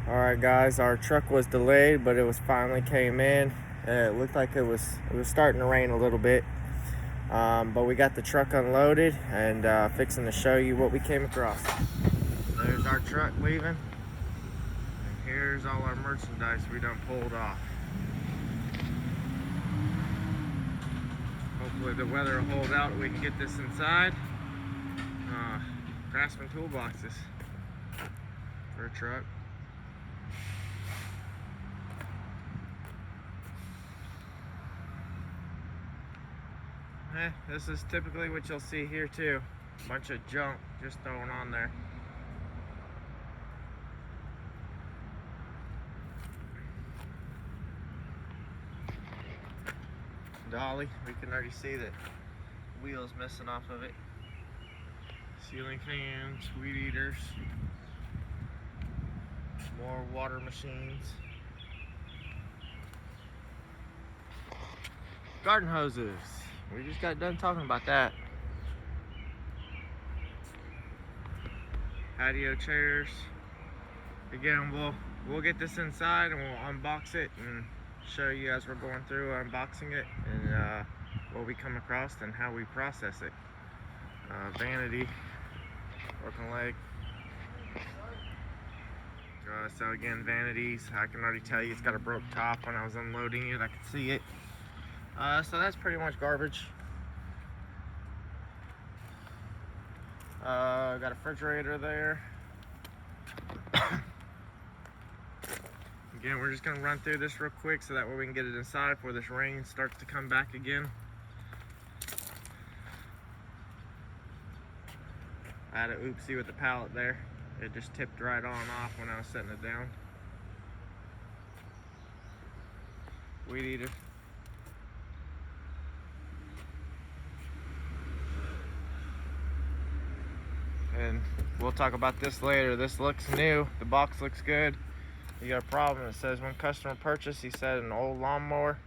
All right, guys, our truck was delayed, but it was finally came in. It looked like it was starting to rain a little bit, but we got the truck unloaded and fixing to show you what we came across. There's our truck leaving, and here's all our merchandise we done pulled off. Hopefully the weather will hold out, we can get this inside. Craftsman toolboxes for a truck. This is typically what you'll see here too. A bunch of junk just thrown on there. Dolly, we can already see that wheels missing off of it. Ceiling fans, weed eaters, more water machines, garden hoses. We just got done talking about that. Patio chairs. Again, we'll get this inside and we'll unbox it and show you as we're going through unboxing it and what we come across and how we process it. Vanity, broken leg. So again, vanities. I can already tell you it's got a broke top. When I was unloading it, I could see it. So that's pretty much garbage. Got a refrigerator there. Again, we're just gonna run through this real quick so that way we can get it inside before this rain starts to come back again. I had an oopsie with the pallet there. It just tipped right on off when I was setting it down. Weed eater. And we'll talk about this later. This looks new. The box looks good. You got a problem. It says when customer purchased, he said an old lawnmower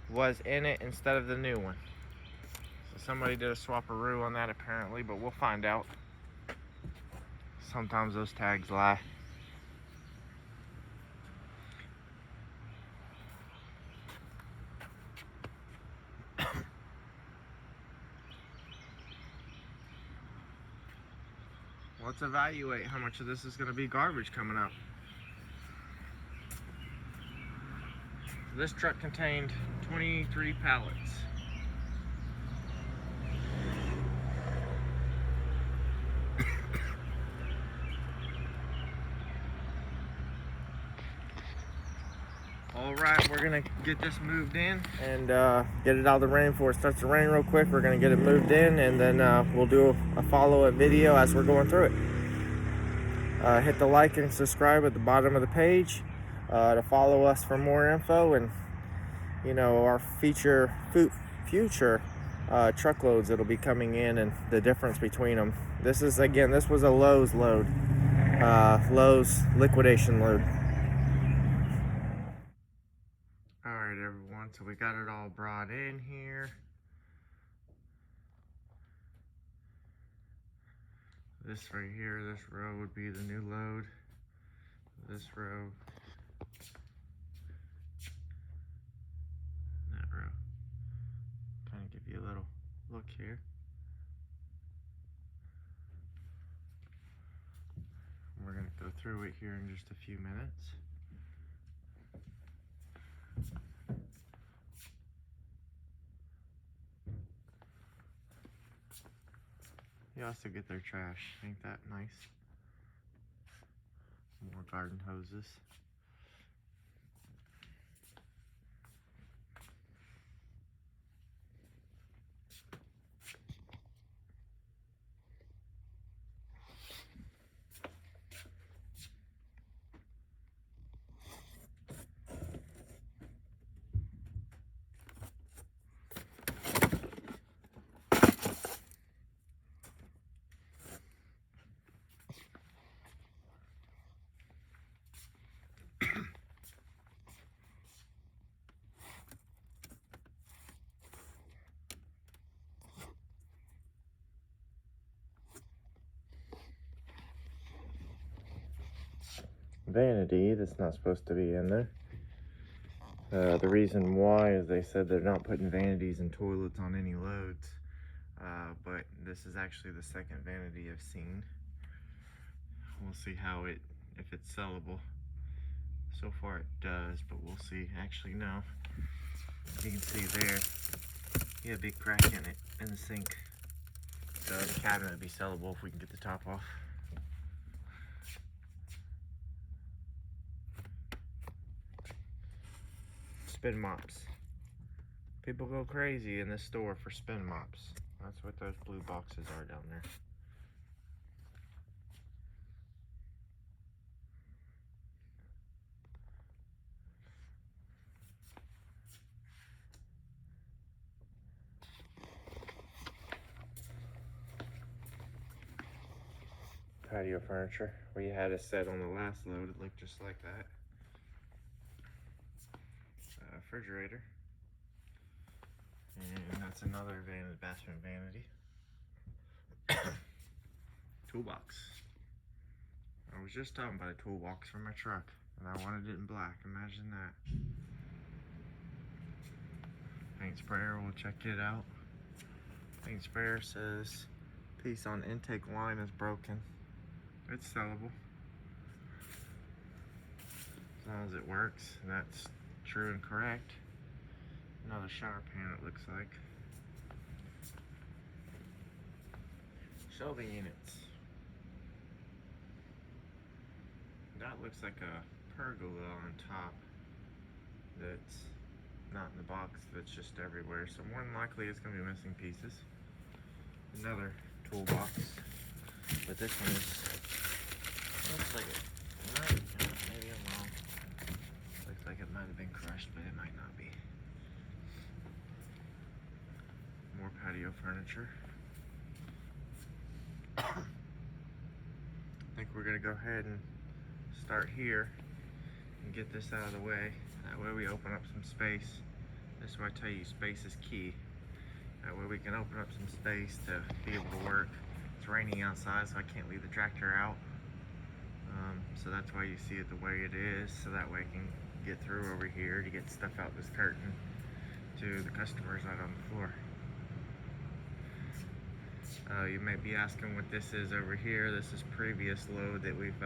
was in it instead of the new one. So somebody did a swap-a-roo on that apparently, but we'll find out. Sometimes those tags lie. Let's evaluate how much of this is going to be garbage coming up. This truck contained 23 pallets. All right, we're gonna get this moved in and get it out of the rain before it starts to rain real quick. We're gonna get it moved in and then we'll do a follow-up video as we're going through it. Hit the like and subscribe at the bottom of the page to follow us for more info and our future truckloads that'll be coming in and the difference between them. This was a Lowe's load, Lowe's liquidation load. Alright everyone, so we got it all brought in here. This right here, this row would be the new load. This row. That row. Kind of give you a little look here. We're going to go through it here in just a few minutes. You also get their trash. Ain't that nice? More garden hoses. vanity that's not supposed to be in there. The reason why is they said they're not putting vanities in toilets on any loads. But this is actually the second vanity I've seen. We'll see if it's sellable. So far it does, but we'll see. Actually, no. You can see there, you have a big crack in it, in the sink. So the cabinet would be sellable if we can get the top off. Spin mops. People go crazy in this store for spin mops. That's what those blue boxes are down there. Patio furniture. We had a set on the last load. It looked just like that. Refrigerator. And that's another bathroom vanity. Toolbox. I was just talking about a toolbox for my truck, and I wanted it in black. Imagine that. Paint sprayer, we'll check it out. Paint sprayer says piece on intake line is broken. It's sellable as long as it works, and that's true and correct. Another shower pan, it looks like. Shelving units. That looks like a pergola on top that's not in the box, that's just everywhere. So more than likely it's going to be missing pieces. Another toolbox, but this one looks like it might, maybe I'm wrong. Looks like it might have been crushed, but it might not be. More patio furniture. I think we're gonna go ahead and start here and get this out of the way. That way we open up some space. This is why I tell you space is key. That way we can open up some space to be able to work. It's raining outside, so I can't leave the tractor out. So that's why you see it the way it is, so that way I can get through over here to get stuff out this curtain to the customers out on the floor. You may be asking what this is over here. This is previous load that we've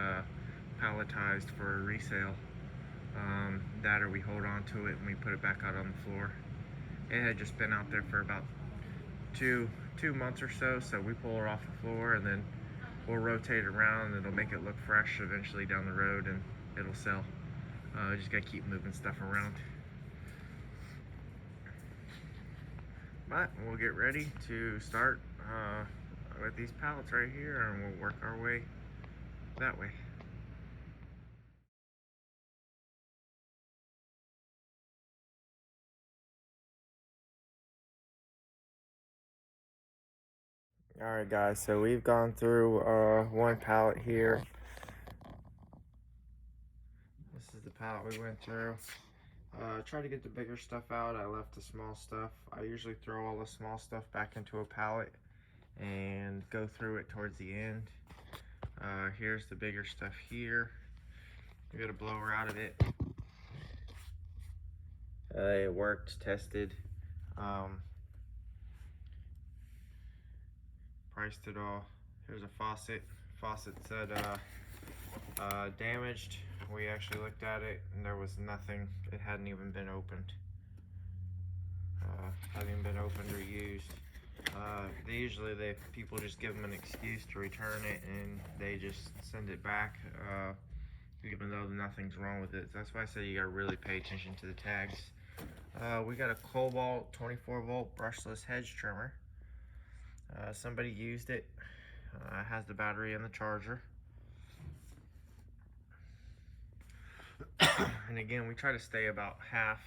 palletized for resale. That or we hold on to it and we put it back out on the floor. It had just been out there for about two months or so, so we pull her off the floor and then we'll rotate it around and it'll make it look fresh eventually down the road, and it'll sell. Just gotta keep moving stuff around. But we'll get ready to start with these pallets right here, and we'll work our way that way. Alright guys, so we've gone through one pallet here. This is the pallet we went through. Tried to get the bigger stuff out. I left the small stuff. I usually throw all the small stuff back into a pallet and go through it towards the end. Here's the bigger stuff here. We got a blower out of it. It worked, tested. Priced it all. Here's a faucet. Faucet said damaged. We actually looked at it and there was nothing. It hadn't even been opened. Hadn't even been opened or used. People just give them an excuse to return it and they just send it back, even though nothing's wrong with it. So that's why I say you gotta really pay attention to the tags. We got a Cobalt 24 volt brushless hedge trimmer. Somebody used it. It has the battery and the charger. And again, we try to stay about half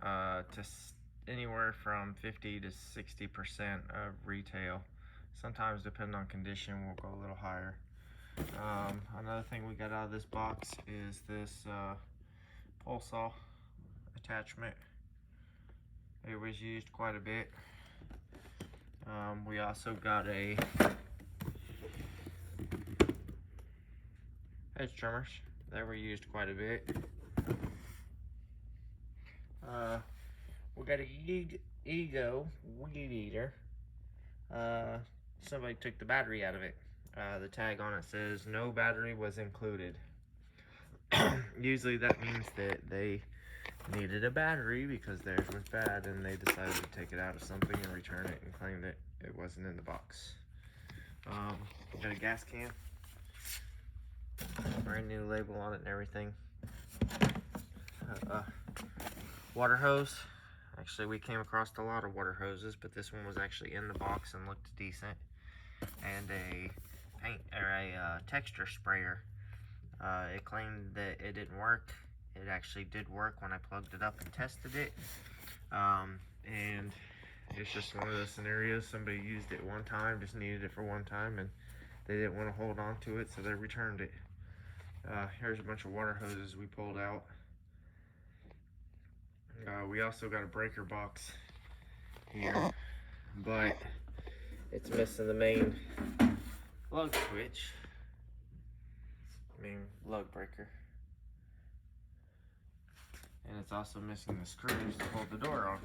to anywhere from 50 to 60% of retail. Sometimes, depending on condition, we'll go a little higher. Another thing we got out of this box is this pole saw attachment. It was used quite a bit. We also got a hedge trimmers. They were used quite a bit. We got a Ego weed eater. Somebody took the battery out of it. The tag on it says no battery was included. Usually that means that they needed a battery because theirs was bad and they decided to take it out of something and return it and claim that it wasn't in the box. Got a gas can, brand new label on it and everything. Water hose. Actually, we came across a lot of water hoses, but this one was actually in the box and looked decent. And a paint or a texture sprayer. It claimed that it didn't work. It actually did work when I plugged it up and tested it. And it's just one of those scenarios. Somebody used it one time, just needed it for one time, and they didn't want to hold on to it, so they returned it. Here's a bunch of water hoses we pulled out. We also got a breaker box here, but it's missing the main lug switch, main lug breaker. And it's also missing the screws to hold the door on.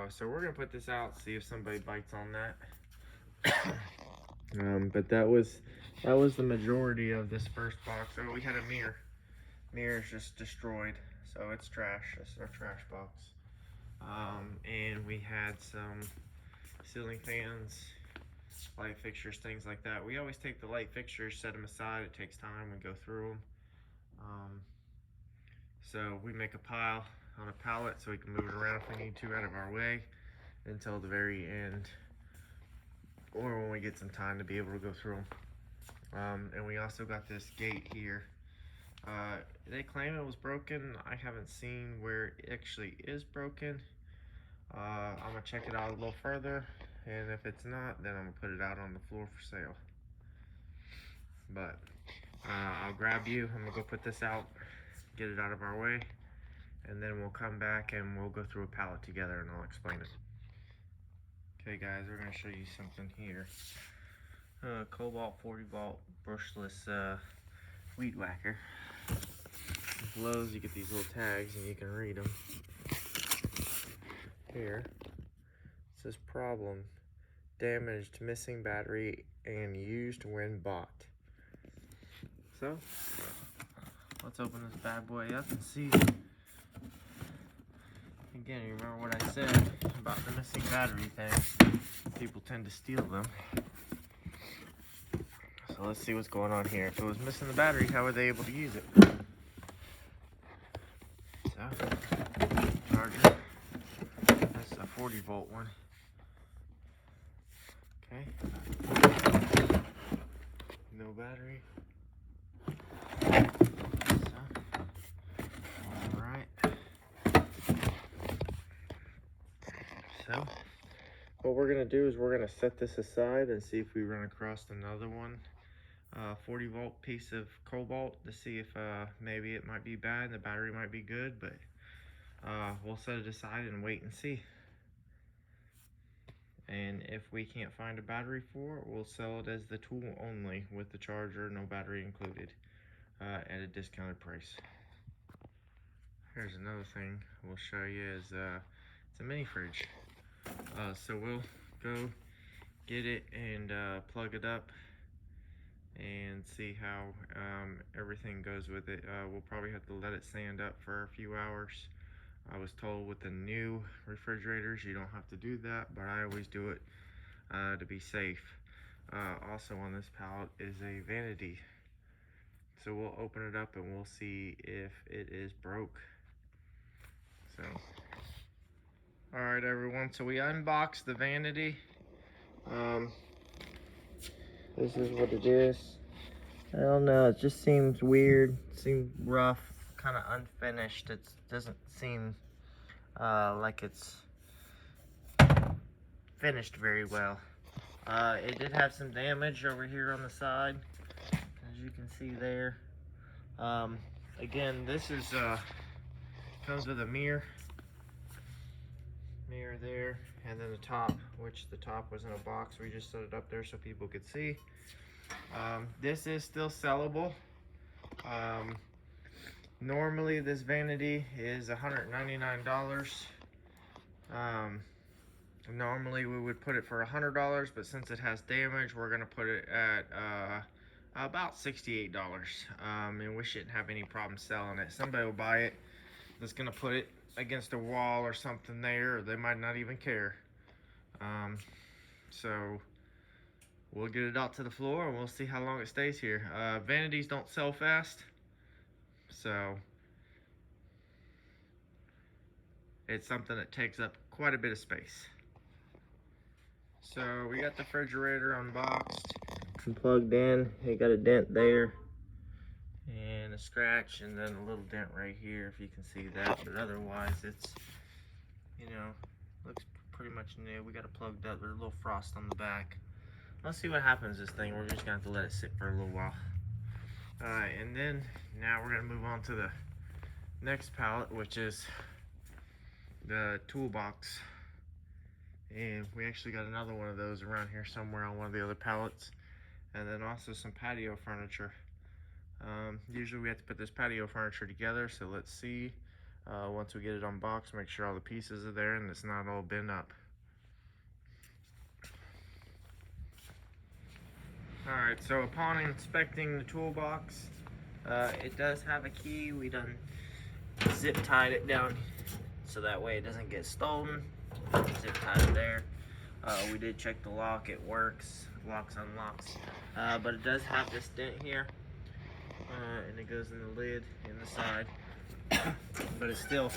So we're gonna put this out, see if somebody bites on that. But that was the majority of this first box. Oh, we had a mirror. Mirror's just destroyed, so it's trash. This is our trash box. And we had some ceiling fans, light fixtures, things like that. We always take the light fixtures, set them aside. It takes time. We go through them. So we make a pile on a pallet so we can move it around if we need to out of our way until the very end, or when we get some time to be able to go through them. And we also got this gate here. They claim it was broken. I haven't seen where it actually is broken. I'm gonna check it out a little further, and if it's not, then I'm gonna put it out on the floor for sale. But I'll grab you. I'm gonna go put this out, get it out of our way, and then we'll come back and we'll go through a pallet together and I'll explain it. Okay guys, we're gonna show you something here. Cobalt 40 volt brushless weed whacker. With Lowe's, you get these little tags and you can read them. Here, it says problem, damaged, missing battery, and used when bought. So, let's open this bad boy up and see. Again, you remember what I said about the missing battery thing. People tend to steal them. So let's see what's going on here. If it was missing the battery, how were they able to use it? So, charger. That's a 40 volt one. Okay. No battery. So, what we're gonna do is we're gonna set this aside and see if we run across another one, 40 volt piece of cobalt, to see if maybe it might be bad, the battery might be good, but we'll set it aside and wait and see. And if we can't find a battery for it, we'll sell it as the tool only with the charger, no battery included, at a discounted price. Here's another thing we'll show you is it's a mini fridge. So we'll go get it and plug it up and see how everything goes with it. We'll probably have to let it stand up for a few hours. I was told with the new refrigerators you don't have to do that, but I always do it to be safe. Also on this pallet is a vanity. So we'll open it up and we'll see if it is broke. So, all right everyone, so we unboxed the vanity. This is what it is. I don't know, it just seems weird, seems rough, kind of unfinished. It doesn't seem like it's finished very well. It did have some damage over here on the side, as you can see there. Again, this is comes with a mirror there, and then the top, which the top was in a box. We just set it up there so people could see. This is still sellable. Normally this vanity is $199. Normally we would put it for $100, but since it has damage, we're gonna put it at about $68. And we shouldn't have any problem selling it. Somebody will buy it that's gonna put it against a wall or something there, or they might not even care. So we'll get it out to the floor and we'll see how long it stays here. Vanities don't sell fast, so it's something that takes up quite a bit of space. So we got the refrigerator unboxed and plugged in. It got a dent there and a scratch, and then a little dent right here if you can see that, but otherwise it's, you know, looks pretty much new. We got it plugged up. There's a little frost on the back. Let's see what happens to this thing. We're just gonna have to let it sit for a little while. And then now we're gonna move on to the next pallet, which is the toolbox. And we actually got another one of those around here somewhere on one of the other pallets. And then also some patio furniture. Usually we have to put this patio furniture together, so let's see once we get it unboxed, make sure all the pieces are there and it's not all bent up. Alright, so upon inspecting the toolbox, it does have a key. We done zip tied it down so that way it doesn't get stolen. Zip tied it there. We did check the lock, it works, locks, unlocks, but it does have this dent here, and it goes in the lid in the side, but it still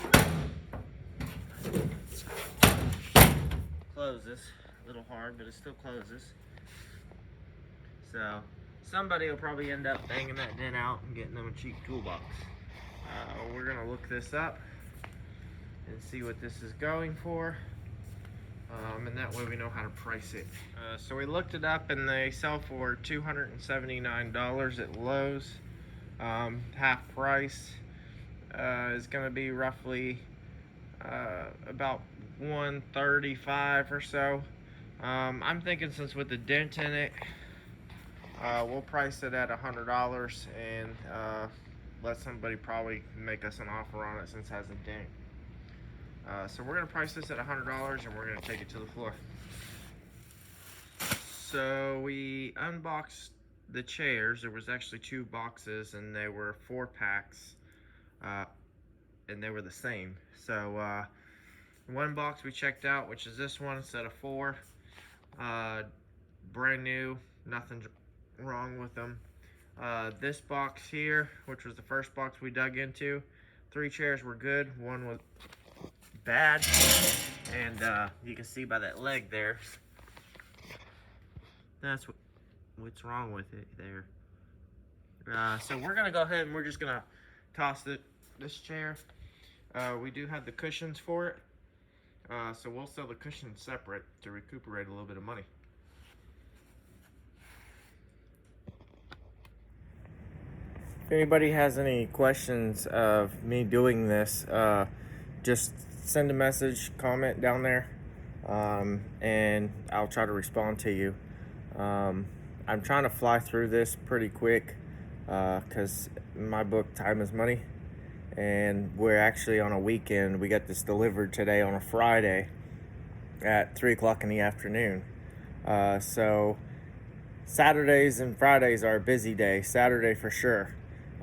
closes. A little hard, but it still closes. So somebody will probably end up banging that dent out and getting them a cheap toolbox. We're gonna look this up and see what this is going for. And that way we know how to price it. So we looked it up and they sell for $279 at Lowe's. Half price is going to be roughly about $135 or so. I'm thinking since with the dent in it, we'll price it at $100 and let somebody probably make us an offer on it since it has a dent. So we're going to price this at $100 and we're going to take it to the floor. So we unboxed the chairs. There was actually 2 boxes and they were 4 packs and they were the same. So one box we checked out, which is this one, instead of 4. Brand new, nothing wrong with them. This box here, which was the first box we dug into, 3 chairs were good, 1 was bad, and you can see by that leg there, that's what's wrong with it there. So we're gonna go ahead and we're just gonna toss this chair. We do have the cushions for it, so we'll sell the cushions separate to recuperate a little bit of money. If anybody has any questions of me doing this, just send a message, comment down there, and I'll try to respond to you. I'm trying to fly through this pretty quick because in my book, time is money, and we're actually on a weekend. We got this delivered today on a Friday at 3 o'clock in the afternoon. So Saturdays and Fridays are a busy day, Saturday for sure,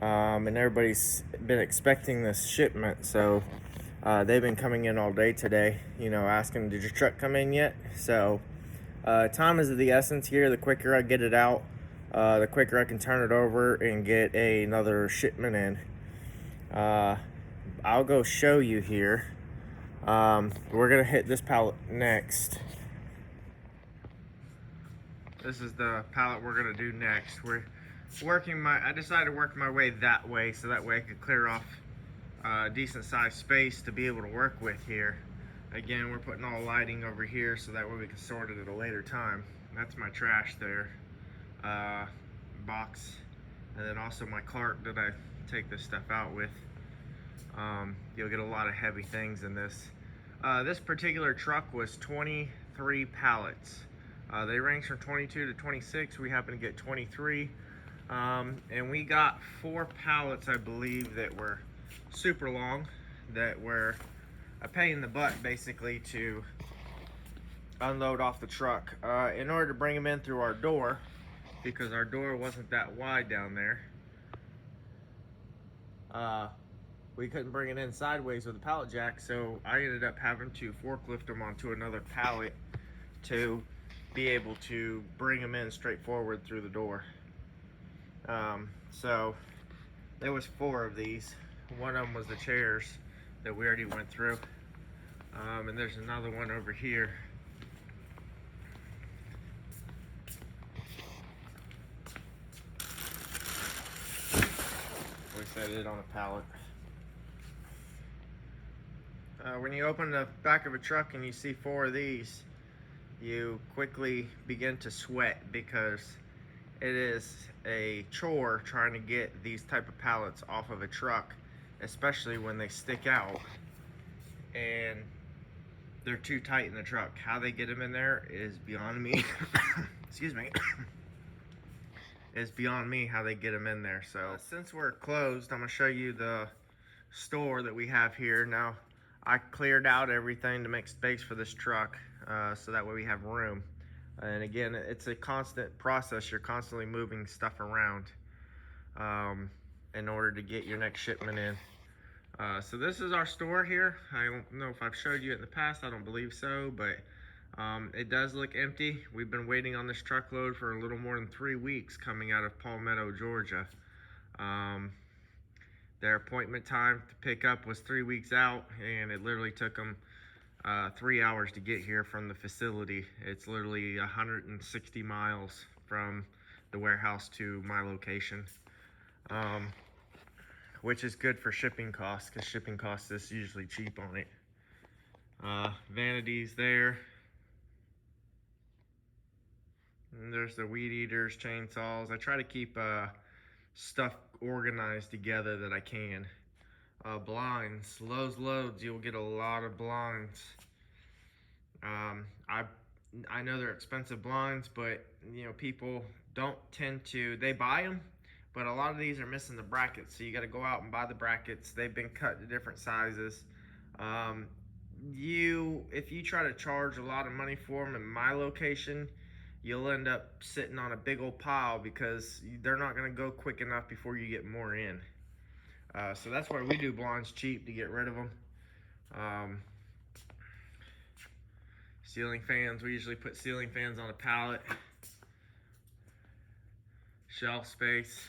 and everybody's been expecting this shipment, so they've been coming in all day today, you know, asking, did your truck come in yet? So time is of the essence here. The quicker I get it out, the quicker I can turn it over and get another shipment in. I'll go show you here. We're gonna hit this pallet next. This is the pallet we're gonna do next. I decided to work my way that way so that way I could clear off decent sized space to be able to work with here. Again, we're putting all lighting over here so that way we can sort it at a later time. That's my trash there, box, and then also my cart that I take this stuff out with. You'll get a lot of heavy things in this. This particular truck was 23 pallets. They range from 22 to 26. We happen to get 23. And we got 4 pallets, I believe, that were super long, that were a pain in the butt basically to unload off the truck. In order to bring them in through our door, because our door wasn't that wide down there, we couldn't bring it in sideways with a pallet jack, so I ended up having to forklift them onto another pallet to be able to bring them in straight forward through the door. So there was 4 of these. One of them was the chairs that we already went through, and there's another one over here. We set it on a pallet. When you open the back of a truck and you see 4 of these, you quickly begin to sweat, because it is a chore trying to get these type of pallets off of a truck, especially when they stick out and they're too tight in the truck. How they get them in there is beyond me. Excuse me. It's beyond me how they get them in there. So since we're closed, I'm gonna show you the store that we have here. Now, I cleared out everything to make space for this truck, so that way we have room. And again, it's a constant process. You're constantly moving stuff around in order to get your next shipment in. So this is our store here. I don't know if I've showed you it in the past. I don't believe so, but it does look empty. We've been waiting on this truckload for a little more than 3 weeks coming out of Palmetto, Georgia. Their appointment time to pick up was 3 weeks out, and it literally took them 3 hours to get here from the facility. It's literally 160 miles from the warehouse to my location, which is good for shipping costs, because shipping costs is usually cheap on it. Vanities there. And there's the weed eaters, chainsaws. I try to keep stuff organized together that I can. Blinds, Lowe's loads, you'll get a lot of blinds. I know they're expensive blinds, but you know, people don't tend to, they buy them, but a lot of these are missing the brackets, so you got to go out and buy the brackets. They've been cut to different sizes. If you try to charge a lot of money for them in my location, you'll end up sitting on a big old pile, because they're not going to go quick enough before you get more in. So that's why we do blinds cheap, to get rid of them. Ceiling fans, we usually put ceiling fans on a pallet. Shelf space.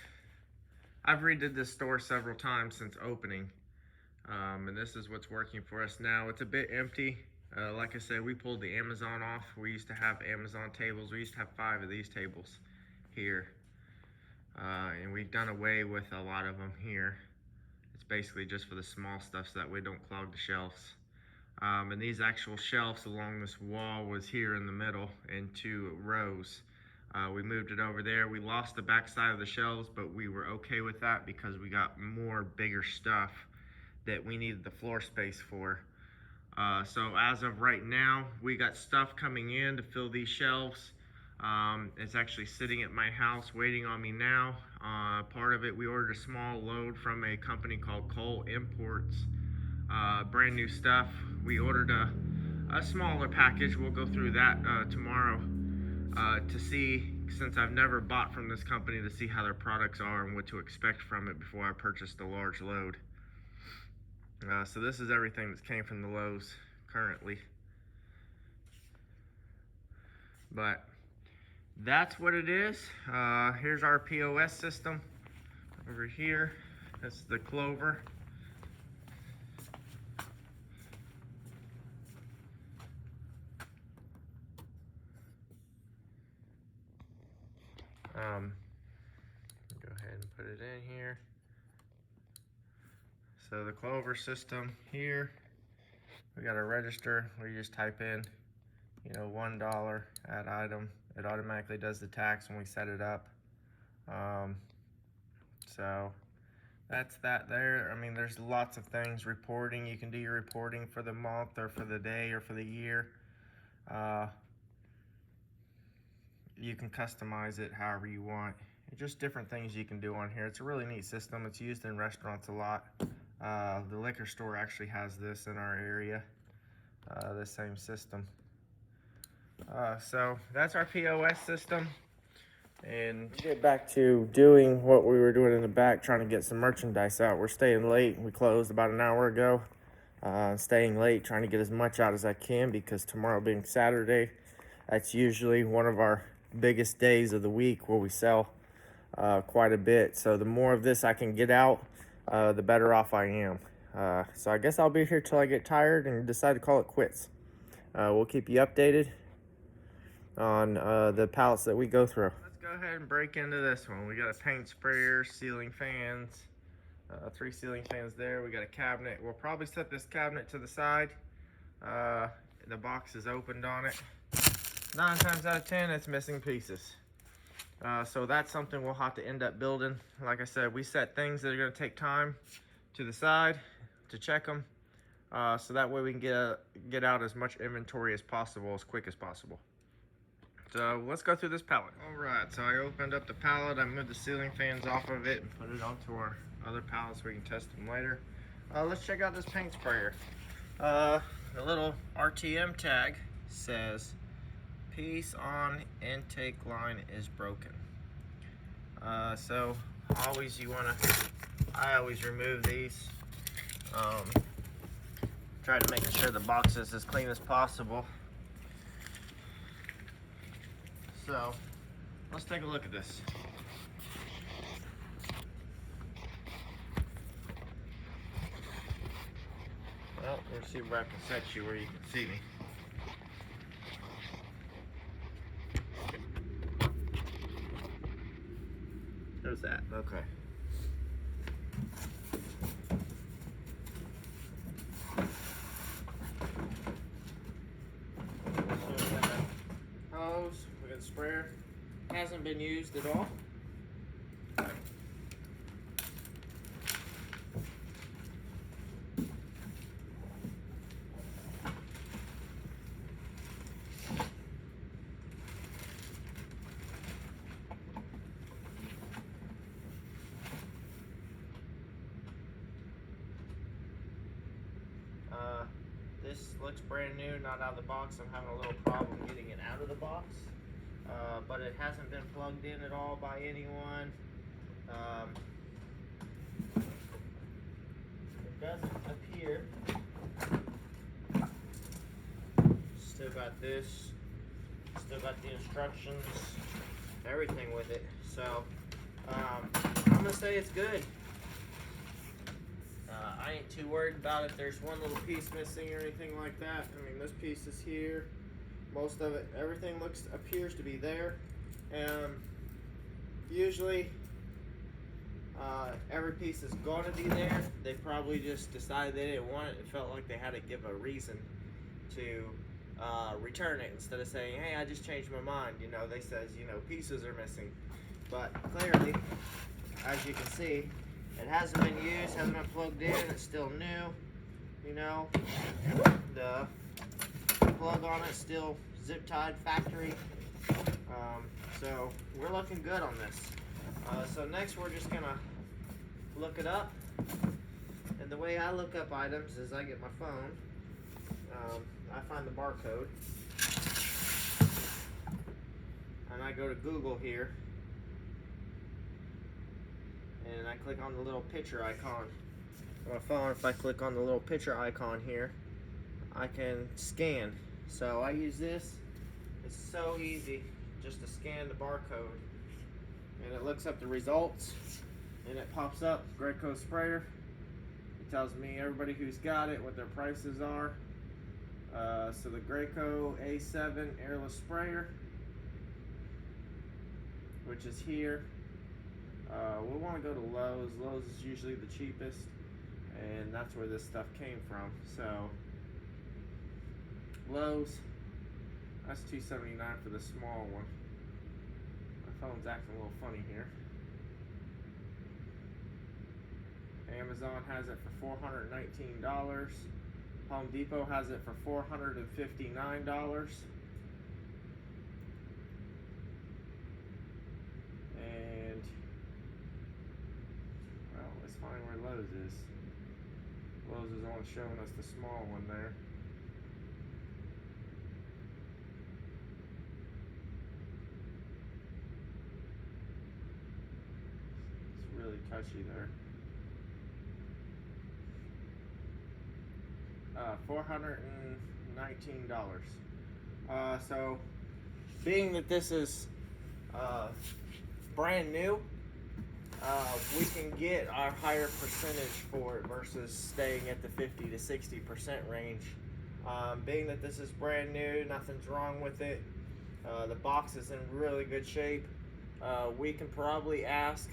I've redid this store several times since opening, and this is what's working for us now. It's a bit empty. Like I said, we pulled the Amazon off. We used to have Amazon tables. We used to have 5 of these tables here, and we've done away with a lot of them here. It's basically just for the small stuff, so that we don't clog the shelves. And these actual shelves along this wall was here in the middle in 2 rows. We moved it over there. We lost the back side of the shelves, but we were okay with that, because we got more bigger stuff that we needed the floor space for. So as of right now, we got stuff coming in to fill these shelves. It's actually sitting at my house waiting on me now. Part of it, we ordered a small load from a company called Cole Imports. Brand new stuff. We ordered a smaller package. We'll go through that tomorrow to see, since I've never bought from this company, to see how their products are and what to expect from it before I purchase the large load. So this is everything that came from the Lowe's currently. But that's what it is. Here's our POS system over here. That's the Clover. Go ahead and put it in here. So the Clover system here, we got a register where you just type in, you know, $1, add item. It automatically does the tax when we set it up. So that's that there. I mean, there's lots of things. Reporting, you can do your reporting for the month or for the day or for the year. You can customize it however you want. just different things you can do on here. It's a really neat system. It's used in restaurants a lot. The liquor store actually has this in our area, the same system. So that's our POS system. And get back to doing what we were doing in the back, trying to get some merchandise out. We're staying late. We closed about an hour ago. Staying late, trying to get as much out as I can, because tomorrow being Saturday, that's usually one of our biggest days of the week where we sell quite a bit. So the more of this I can get out, the better off I am. So I guess I'll be here till I get tired and decide to call it quits. We'll keep you updated on the pallets that we go through. Let's go ahead and break into this one. We got a paint sprayer, ceiling fans, 3 ceiling fans there. We got a cabinet. We'll probably set this cabinet to the side. The box is opened on it. 9 times out of 10, it's missing pieces. So that's something we'll have to end up building. Like I said, we set things that are going to take time to the side to check them, so that way we can get out as much inventory as possible, as quick as possible. So let's go through this pallet. All right, so I opened up the pallet. I moved the ceiling fans off of it and put it onto our other pallets so we can test them later. Let's check out this paint sprayer. The little RTM tag says piece on intake line is broken. So I always remove these. Try to make sure the box is as clean as possible. So let's take a look at this. Well, let's see where I can set you where you can see me. There's that. Okay. Hose, we got a sprayer. Hasn't been used at all. This looks brand new, not out of the box. I'm having a little problem getting it out of the box, but it hasn't been plugged in at all by anyone. It doesn't appear. Still got this. Still got the instructions, everything with it. So I'm gonna say it's good. I ain't too worried about it. There's one little piece missing or anything like that. I mean, this piece is here. Most of it, everything appears to be there. Usually, every piece is going to be there. They probably just decided they didn't want it and felt like they had to give a reason to return it, instead of saying, hey, I just changed my mind. You know, they says, you know, pieces are missing. But clearly, as you can see, it hasn't been used, hasn't been plugged in, it's still new. You know, the plug on it still zip tied factory. So we're looking good on this. So next we're just gonna look it up. And the way I look up items is I get my phone. I find the barcode. And I go to Google here. And I click on the little picture icon on my phone. If I click on the little picture icon here, I can scan. So I use this. It's so easy just to scan the barcode, and it looks up the results, and it pops up Graco sprayer. It tells me everybody who's got it, what their prices are. So the Graco A7 airless sprayer, which is here. We want to go to Lowe's. Lowe's is usually the cheapest, and that's where this stuff came from. So Lowe's, that's $2.79 for the small one. My phone's acting a little funny here. Amazon has it for $419. Home Depot has it for $459. And find where Lowe's is. Lowe's is only showing us the small one there. It's really touchy there. $419. So being that this is brand new, we can get our higher percentage for it versus staying at the 50 to 60% range. Being that this is brand new, nothing's wrong with it. The box is in really good shape. We can probably ask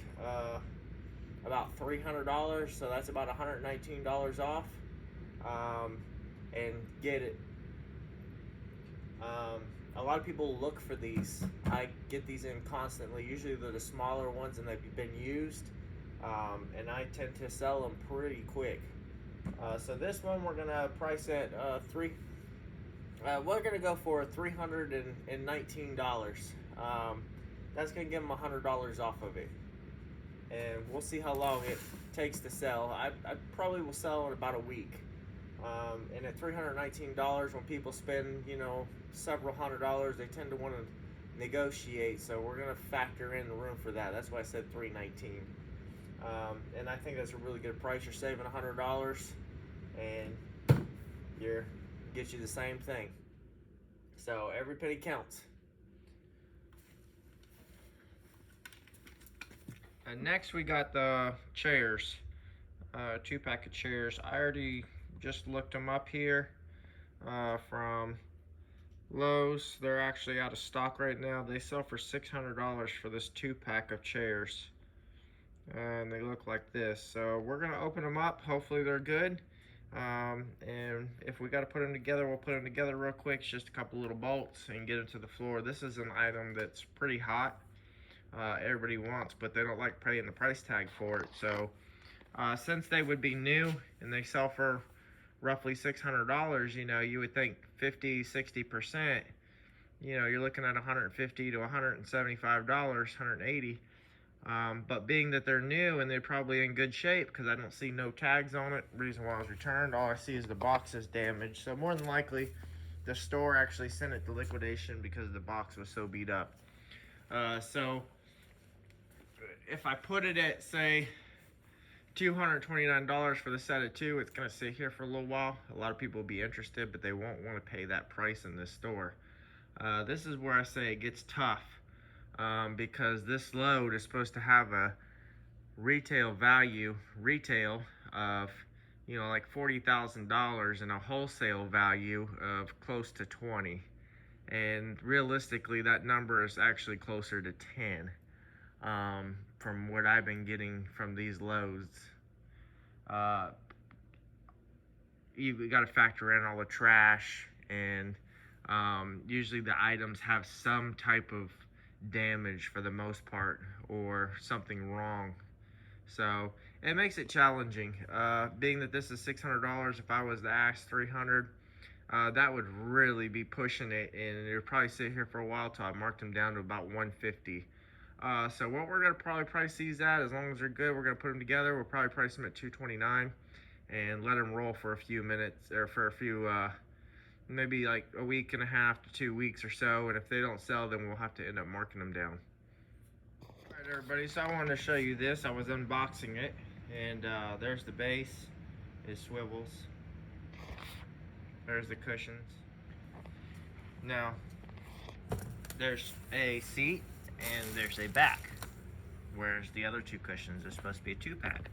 about $300, so that's about $119 off, and get it. A lot of people look for these. I get these in constantly. Usually they're the smaller ones and they've been used, and I tend to sell them pretty quick. So this one we're gonna price at we're gonna go for $319. That's gonna give them $100 off of it, and we'll see how long it takes to sell. I probably will sell in about a week. And at $319, when people spend, you know, several $100s, they tend to want to negotiate. So we're gonna factor in the room for that. That's why I said $319. And I think that's a really good price. You're saving $100, and gets you the same thing. So every penny counts. And next we got the chairs, 2-pack of chairs. I already just looked them up here from Lowe's. They're actually out of stock right now. They sell for $600 for this 2-pack of chairs, and they look like this. So we're gonna open them up. Hopefully they're good, and if we got to put them together, we'll put them together real quick. It's just a couple little bolts and get them to the floor. This is an item that's pretty hot. Everybody wants, but they don't like paying the price tag for it. So since they would be new and they sell for roughly $600, you know, you would think 50-60%, you know, you're looking at $150 to $175, $180. But being that they're new and they're probably in good shape, because I don't see no tags on it, reason why it was returned, all I see is the box is damaged. So more than likely the store actually sent it to liquidation because the box was so beat up. So if I put it at, say, $229 for the set of 2, it's gonna sit here for a little while. A lot of people will be interested, but they won't want to pay that price in this store. This is where I say it gets tough, because this load is supposed to have a retail of, you know, like $40,000 and a wholesale value of close to 20. And realistically, that number is actually closer to 10. From what I've been getting from these loads. You got to factor in all the trash, and usually the items have some type of damage for the most part, or something wrong. So it makes it challenging. Being that this is $600, if I was to ask $300, that would really be pushing it, and it would probably sit here for a while till I marked them down to about $150. So what we're gonna probably price these at, as long as they're good, we're gonna put them together. We'll probably price them at $229 and let them roll for a few minutes, or for a few, maybe like a week and a half to 2 weeks or so. And if they don't sell, then we'll have to end up marking them down. All right, everybody, so I wanted to show you this. I was unboxing it, and there's the base. It swivels. There's the cushions. Now, there's a seat, and there's a back. Where's the other 2 cushions? There's supposed to be a 2-pack.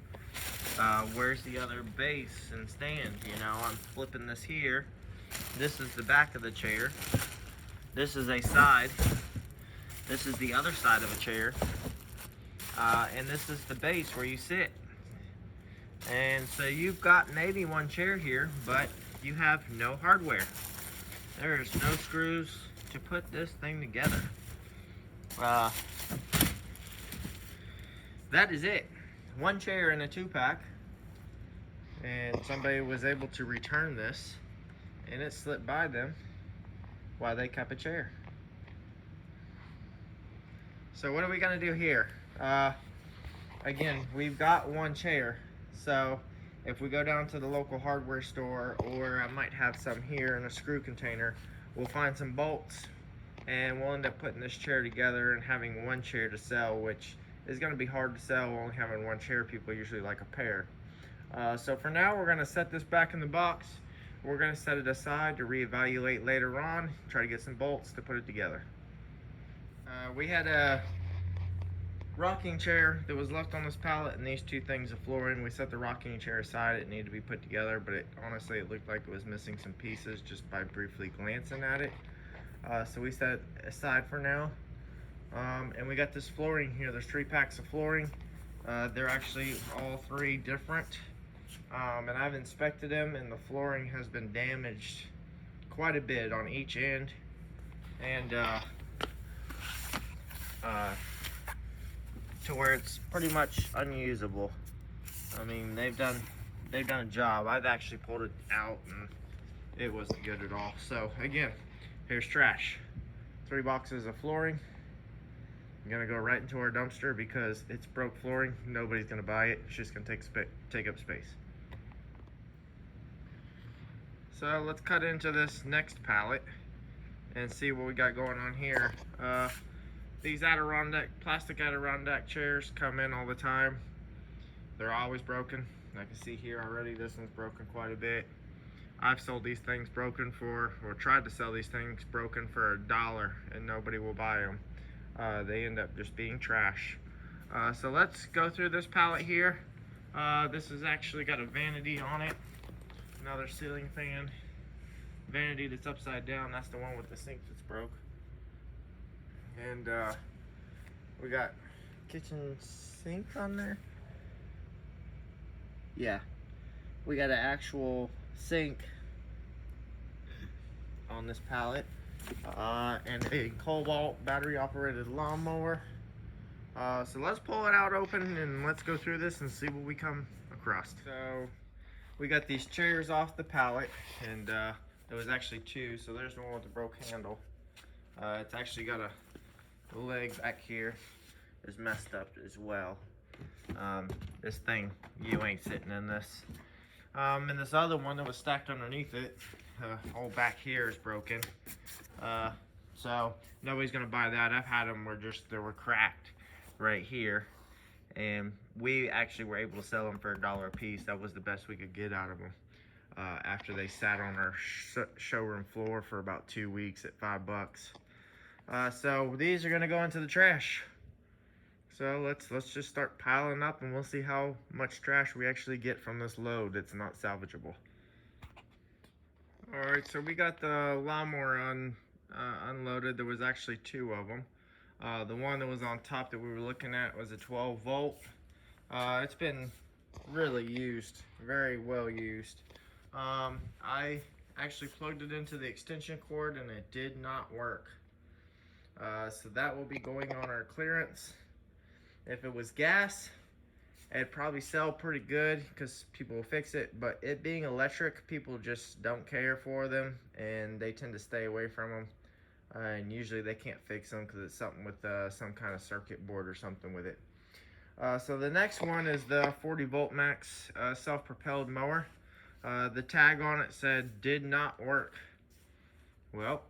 Where's the other base and stand? You know, I'm flipping this here. This is the back of the chair. This is a side. This is the other side of a chair. And this is the base where you sit. And so you've got an 81 chair here, but you have no hardware. There's no screws to put this thing together. That is it. 1 chair in a 2-pack, and somebody was able to return this, and it slipped by them while they kept a chair. So what are we gonna do here? Again, we've got 1 chair, So if we go down to the local hardware store, or I might have some here in a screw container, we'll find some bolts and we'll end up putting this chair together and having one chair to sell, which is going to be hard to sell only having one chair. People usually like a pair. So for now, we're going to set this back in the box. We're going to set it aside to reevaluate later on, try to get some bolts to put it together. We had a rocking chair that was left on this pallet and these two things of flooring. We set the rocking chair aside. It needed to be put together, but honestly it looked like it was missing some pieces just by briefly glancing at it. So we set it aside for now. And we got this flooring here. There's 3 packs of flooring. They're actually all 3 different. And I've inspected them, and the flooring has been damaged quite a bit on each end. And to where it's pretty much unusable. I mean, they've done a job. I've actually pulled it out and it wasn't good at all. So again, here's trash. 3 boxes of flooring. I'm gonna go right into our dumpster because it's broke flooring. Nobody's gonna buy it. It's just gonna take up space. So let's cut into this next pallet and see what we got going on here. These plastic Adirondack chairs come in all the time. They're always broken. I can see here already this one's broken quite a bit. I've sold these things broken for, or tried to sell these things broken for $1 and nobody will buy them. They end up just being trash. So let's go through this pallet here. This has actually got a vanity on it. Another ceiling fan. Vanity that's upside down, that's the one with the sink that's broke. And we got kitchen sink on there. Yeah, we got an actual sink on this pallet, and a Cobalt battery operated lawnmower. So let's pull it out open and let's go through this and see what we come across. So we got these chairs off the pallet, and there was actually 2. So there's the one with the broke handle. It's actually got a leg back here is messed up as well. This thing, you ain't sitting in this. And this other one that was stacked underneath it, whole back here is broken. So nobody's gonna buy that. I've had them where they were cracked right here, and we actually were able to sell them for $1 a piece. That was the best we could get out of them. After they sat on our showroom floor for about 2 weeks at $5. So these are gonna go into the trash. So let's just start piling up and we'll see how much trash we actually get from this load that's not salvageable. Alright, so we got the lawnmower unloaded. There was actually 2 of them. The one that was on top that we were looking at was a 12 volt. It's been really used, very well used. I actually plugged it into the extension cord and it did not work. So that will be going on our clearance. If it was gas, it'd probably sell pretty good because people will fix it, but it being electric, people just don't care for them and they tend to stay away from them. And usually they can't fix them because it's something with some kind of circuit board or something with it. So the next one is the 40 volt max self-propelled mower. The tag on it said did not work. Well,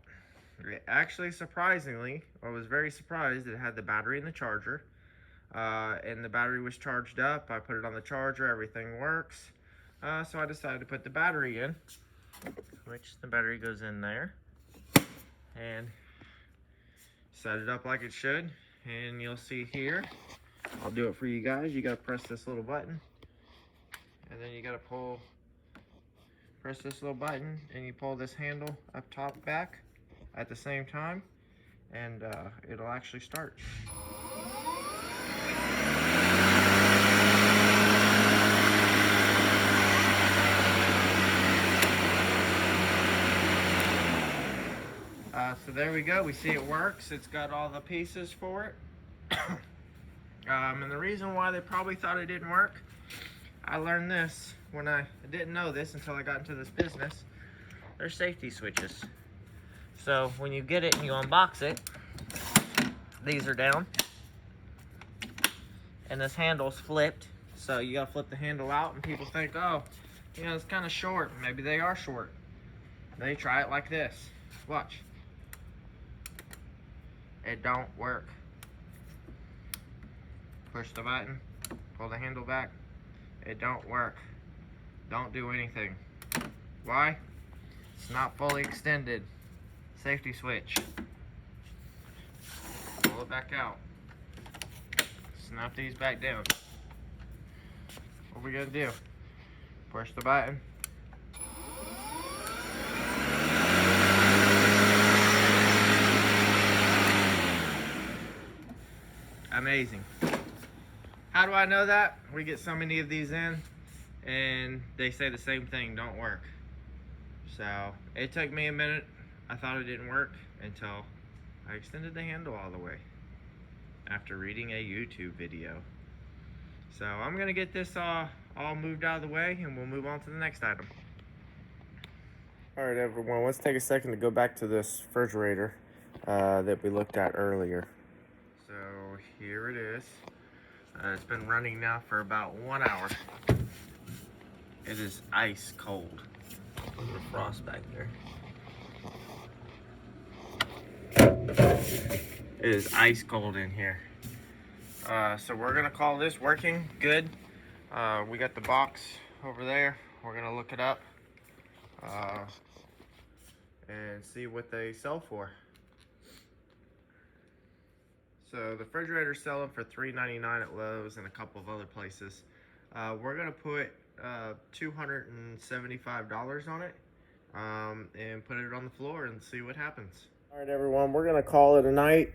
actually, surprisingly, I was very surprised. It had the battery and the charger, and the battery was charged up. I put it on the charger, everything works. So I decided to put the battery in, which the battery goes in there, and set it up like it should. And you'll see here, I'll do it for you guys. You gotta press this little button, and then you gotta press this little button, and you pull this handle up top back at the same time, and it'll actually start. So there we go. We see it works. It's got all the pieces for it. And the reason why they probably thought it didn't work, I learned this when I didn't know this until I got into this business. There's safety switches. So when you get it and you unbox it, these are down and this handle's flipped, So you gotta flip the handle out, and people think, oh, you know, it's kind of short. Maybe they are short. They try it like this. Watch. It don't work. Push the button, pull the handle back. It don't work. Don't do anything. Why? It's not fully extended. Safety switch. Pull it back out. Snap these back down. What are we gonna do? Push the button. Amazing. How do I know that? We get so many of these in, and they say the same thing, don't work. So it took me a minute. I thought it didn't work until I extended the handle all the way after reading a YouTube video. So I'm gonna get this all moved out of the way, and we'll move on to the next item. All right, everyone, let's take a second to go back to this refrigerator that we looked at earlier. So here it is. It's been running now for about 1 hour. It is ice cold. Look at the frost back there. It is ice cold in here. So we're gonna call this working good. We got the box over there. We're gonna look it up and see what they sell for. So the refrigerator's selling for $3.99 at Lowe's and a couple of other places. We're gonna put $275 on it and put it on the floor and see what happens. All right, everyone, we're gonna call it a night.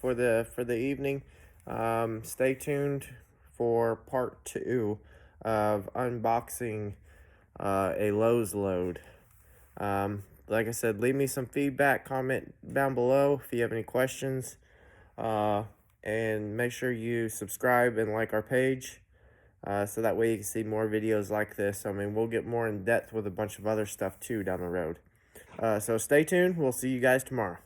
For the evening. Stay tuned for part 2 of unboxing a Lowe's load. Like I said, leave me some feedback, comment down below if you have any questions, and make sure you subscribe and like our page, so that way you can see more videos like this. I mean, we'll get more in depth with a bunch of other stuff too down the road. So stay tuned. We'll see you guys tomorrow.